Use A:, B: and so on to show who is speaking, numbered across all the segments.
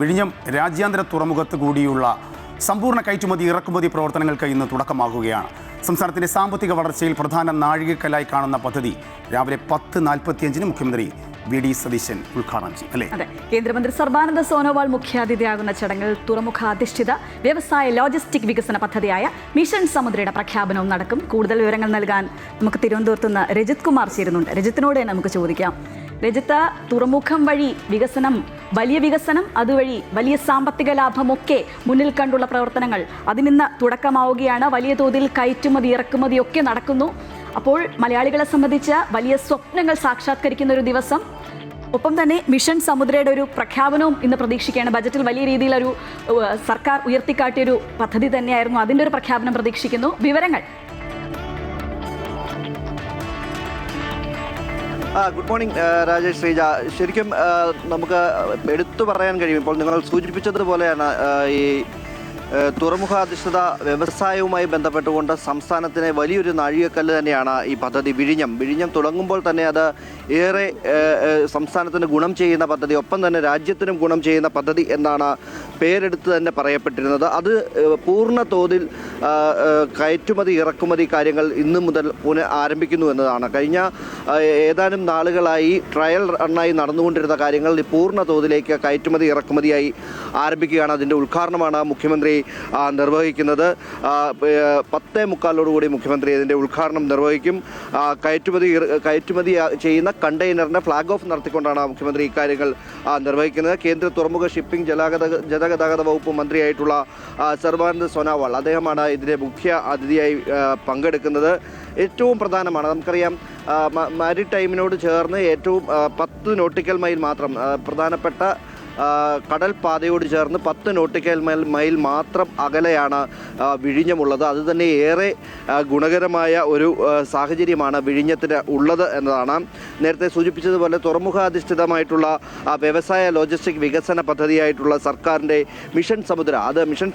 A: വിഴിഞ്ഞം രാജ്യാന്തര തുറമുഖത്ത് കൂടിയുള്ള സമ്പൂർണ്ണ കയറ്റുമതി ഇറക്കുമതി പ്രവർത്തനങ്ങൾക്ക് ഇന്ന് തുടക്കമാകുകയാണ്. സംസ്ഥാനത്തിന്റെ സാമ്പത്തിക വളർച്ചയിൽ പ്രധാന നാഴികക്കല്ലായി കാണുന്ന പദ്ധതി രാവിലെ 10:45 മുഖ്യമന്ത്രി വി.ഡി. സതീശൻ ഉദ്ഘാടനം ചെയ്യും. അല്ലേ?
B: അതെ. കേന്ദ്രമന്ത്രി സർബാനന്ദ സോനോവാൾ മുഖ്യാതിഥിയാകുന്ന ചടങ്ങിൽ തുറമുഖാധിഷ്ഠിത വ്യവസായ ലോജിസ്റ്റിക് വികസന പദ്ധതിയായ മിഷൻ സമുദ്രയുടെ പ്രഖ്യാപനവും നടക്കും. കൂടുതൽ വിവരങ്ങൾ നൽകാൻ നമുക്ക് തിരുവനന്തപുരത്ത് നിന്ന് രജിത് കുമാർ ചേരുന്നുണ്ട്. രജിത്തിനോട് തന്നെ നമുക്ക് ചോദിക്കാം. രജിത്ത്, തുറമുഖം വഴി വികസനം, വലിയ വികസനം, അതുവഴി വലിയ സാമ്പത്തിക ലാഭമൊക്കെ മുന്നിൽ കണ്ടുള്ള പ്രവർത്തനങ്ങൾ അതിനിന്ന് തുടക്കമാവുകയാണ്. വലിയ തോതിൽ കയറ്റുമതി ഇറക്കുമതി ഒക്കെ നടക്കുന്നു. അപ്പോൾ മലയാളികളെ സംബന്ധിച്ച് വലിയ സ്വപ്നങ്ങൾ സാക്ഷാത്കരിക്കുന്ന ഒരു ദിവസം, ഒപ്പം തന്നെ മിഷൻ സമുദ്രയുടെ ഒരു പ്രഖ്യാപനവും ഇന്ന് പ്രതീക്ഷിക്കുകയാണ്. ബജറ്റിൽ വലിയ രീതിയിലൊരു സർക്കാർ ഉയർത്തിക്കാട്ടിയൊരു പദ്ധതി തന്നെയായിരുന്നു. അതിൻ്റെ ഒരു പ്രഖ്യാപനം പ്രതീക്ഷിക്കുന്നു. വിവരങ്ങൾ.
C: Good morning Rajesh, Sreeja. ശരിക്കും നമുക്ക് എടുത്തു പറയാൻ കഴിയും, ഇപ്പോൾ നിങ്ങൾ സൂചിപ്പിച്ചതുപോലെയാണ് ഈ തുറമുഖാധിഷ്ഠിത വ്യവസായവുമായി ബന്ധപ്പെട്ടുകൊണ്ട് സംസ്ഥാനത്തിന് വലിയൊരു നാഴികക്കല്ല് തന്നെയാണ് ഈ പദ്ധതി. വിഴിഞ്ഞം തുടങ്ങുമ്പോൾ തന്നെ അത് ഏറെ സംസ്ഥാനത്തിന് ഗുണം ചെയ്യുന്ന പദ്ധതി, ഒപ്പം തന്നെ രാജ്യത്തിനും ഗുണം ചെയ്യുന്ന പദ്ധതി എന്നാണ് പേരെടുത്ത് തന്നെ പറയപ്പെട്ടിരുന്നത്. അത് പൂർണ്ണ തോതിൽ കയറ്റുമതി ഇറക്കുമതി കാര്യങ്ങൾ ഇന്നു മുതൽ ആരംഭിക്കുന്നു എന്നതാണ്. കഴിഞ്ഞ ഏതാനും നാളുകളായി ട്രയൽ റണ്ണായി നടന്നുകൊണ്ടിരുന്ന കാര്യങ്ങൾ പൂർണ്ണ തോതിലേക്ക് കയറ്റുമതി ഇറക്കുമതിയായി ആരംഭിക്കുകയാണ്. അതിൻ്റെ ഉദ്ഘാടനമാണ് മുഖ്യമന്ത്രി നിർവഹിക്കുന്നത്. 10:45 മുഖ്യമന്ത്രി ഇതിൻ്റെ ഉദ്ഘാടനം നിർവഹിക്കും. കയറ്റുമതി ചെയ്യുന്ന കണ്ടെയ്നറിൻ്റെ ഫ്ലാഗ് ഓഫ് നടത്തിക്കൊണ്ടാണ് മുഖ്യമന്ത്രി ഇക്കാര്യങ്ങൾ നിർവഹിക്കുന്നത്. കേന്ദ്ര തുറമുഖ ഷിപ്പിംഗ് ജലഗതാഗത വകുപ്പ് മന്ത്രിയായിട്ടുള്ള സർബാനന്ദ സോനോവാൾ, അദ്ദേഹമാണ് ഇതിൻ്റെ മുഖ്യ അതിഥിയായി പങ്കെടുക്കുന്നത്. ഏറ്റവും പ്രധാനമാണ്, നമുക്കറിയാം, മാരിടൈമിനോട് ചേർന്ന് ഏറ്റവും 10 നോട്ടിക്കൽ മൈൽ മാത്രം പ്രധാനപ്പെട്ട കടൽ പാതയോട് ചേർന്ന് 10 നോട്ടിക്കൽ മൈൽ മാത്രം അകലെയാണ് വിഴിഞ്ഞമുള്ളത്. അതുതന്നെ ഏറെ ഗുണകരമായ ഒരു സാഹചര്യമാണ് വിഴിഞ്ഞത്തിന് ഉള്ളത് എന്നതാണ്. നേരത്തെ സൂചിപ്പിച്ചതുപോലെ തുറമുഖാധിഷ്ഠിതമായിട്ടുള്ള വ്യവസായ ലോജിസ്റ്റിക് വികസന പദ്ധതിയായിട്ടുള്ള സർക്കാരിൻ്റെ മിഷൻ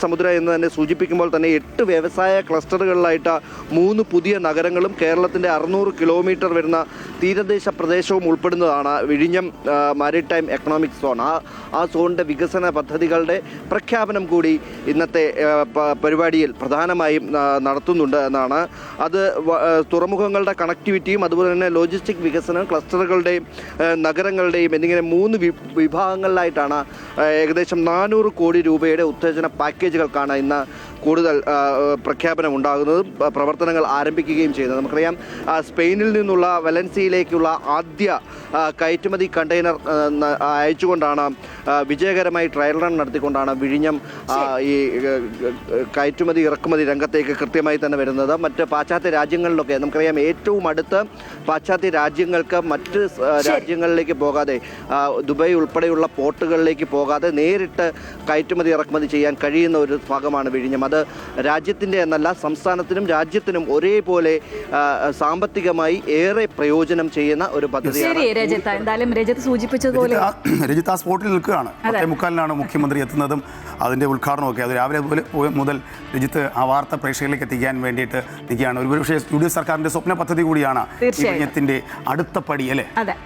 C: സമുദ്ര എന്ന് തന്നെ സൂചിപ്പിക്കുമ്പോൾ തന്നെ 8 വ്യവസായ ക്ലസ്റ്ററുകളിലായിട്ട് 3 പുതിയ നഗരങ്ങളും കേരളത്തിൻ്റെ 600 കിലോമീറ്റർ വരുന്ന തീരദേശ പ്രദേശവും ഉൾപ്പെടുന്നതാണ് വിഴിഞ്ഞം മാരിടൈം എക്കണോമിക് സോൺ. ആ സോണിൻ്റെ വികസന പദ്ധതികളുടെ പ്രഖ്യാപനം കൂടി ഇന്നത്തെ പരിപാടിയിൽ പ്രധാനമായും നടത്തുന്നുണ്ട് എന്നാണ്. അത് തുറമുഖങ്ങളുടെ കണക്ടിവിറ്റിയും അതുപോലെ തന്നെ ലോജിസ്റ്റിക് വികസനം, ക്ലസ്റ്ററുകളുടെയും നഗരങ്ങളുടെയും എന്നിങ്ങനെ 3 വിഭാഗങ്ങളിലായിട്ടാണ് ഏകദേശം 400 കോടി രൂപയുടെ ഉത്തേജന പാക്കേജുകൾക്കാണ് ഇന്ന് കൂടുതൽ പ്രഖ്യാപനം ഉണ്ടാകുന്നതും പ്രവർത്തനങ്ങൾ ആരംഭിക്കുകയും ചെയ്യുന്നത്. നമുക്കറിയാം, സ്പെയിനിൽ നിന്നുള്ള വലൻസിയയിലേക്കുള്ള ആദ്യ കയറ്റുമതി കണ്ടെയ്നർ അയച്ചുകൊണ്ടാണ് വിജയകരമായി ട്രയൽ റൺ നടത്തിക്കൊണ്ടാണ് വിഴിഞ്ഞം ഈ കയറ്റുമതി ഇറക്കുമതി രംഗത്തേക്ക് കൃത്യമായി തന്നെ വരുന്നത്. മറ്റ് പാശ്ചാത്യ രാജ്യങ്ങളിലൊക്കെ നമുക്കറിയാം, ഏറ്റവും അടുത്ത് പാശ്ചാത്യ രാജ്യങ്ങൾക്ക് മറ്റ് രാജ്യങ്ങളിലേക്ക് പോകാതെ, ദുബായ് ഉൾപ്പെടെയുള്ള പോർട്ടുകളിലേക്ക് പോകാതെ നേരിട്ട് കയറ്റുമതി ഇറക്കുമതി ചെയ്യാൻ കഴിയുന്ന ഒരു ഭാഗമാണ് വിഴിഞ്ഞം. അത് രാജ്യത്തിൻ്റെ എന്നല്ല, സംസ്ഥാനത്തിനും രാജ്യത്തിനും ഒരേപോലെ സാമ്പത്തികമായി ഏറെ പ്രയോജനം ചെയ്യുന്ന ഒരു പദ്ധതിയാണ്.
B: എന്തായാലും രജിത്ത് സൂചിപ്പിച്ചതുപോലെ
A: രജിത്ത് ആ സ്പോട്ടിൽ നിൽക്കുകയാണ്. 10:45 മുഖ്യമന്ത്രി എത്തുന്നതും അതിൻ്റെ ഉദ്ഘാടനമൊക്കെ. അത് രാവിലെ മുതൽ രജിത്ത് ആ വാർത്ത പ്രേക്ഷകരിലേക്ക് എത്തിക്കാൻ വേണ്ടിയിട്ട് നിൽക്കുകയാണ്. ഒരുപക്ഷേ യു.ഡി.എഫ് സർക്കാരിൻ്റെ സ്വപ്ന പദ്ധതി കൂടിയാണ് വിഴിഞ്ഞത്തിൻ്റെ അടുത്ത പടി, അല്ലേ?
B: അതെ.